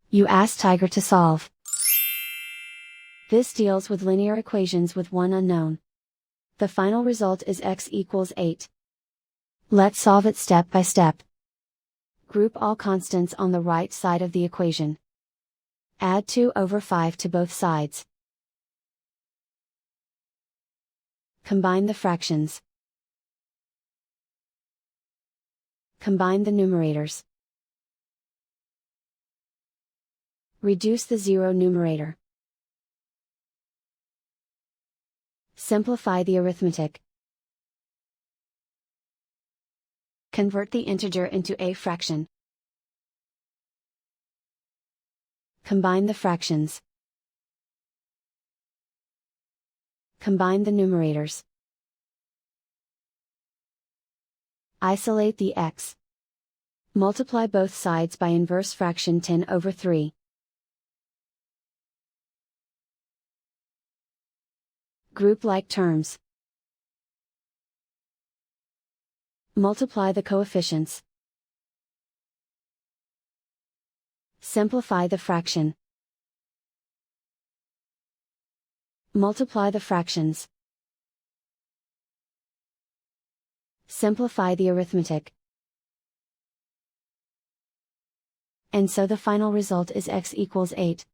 You ask Tiger to solve. This deals with linear equations with one unknown. The final result is x equals 8. Let's solve it step by step. Group all constants on the right side of the equation. Add 2/5 to both sides. Combine the fractions. Combine the numerators. Reduce the zero numerator. Simplify the arithmetic. Convert the integer into a fraction. Combine the fractions. Combine the numerators. Isolate the x. Multiply both sides by inverse fraction 10/3. Group like terms. Multiply the coefficients. Simplify the fraction. Multiply the fractions. Simplify the arithmetic. And so the final result is x equals 8.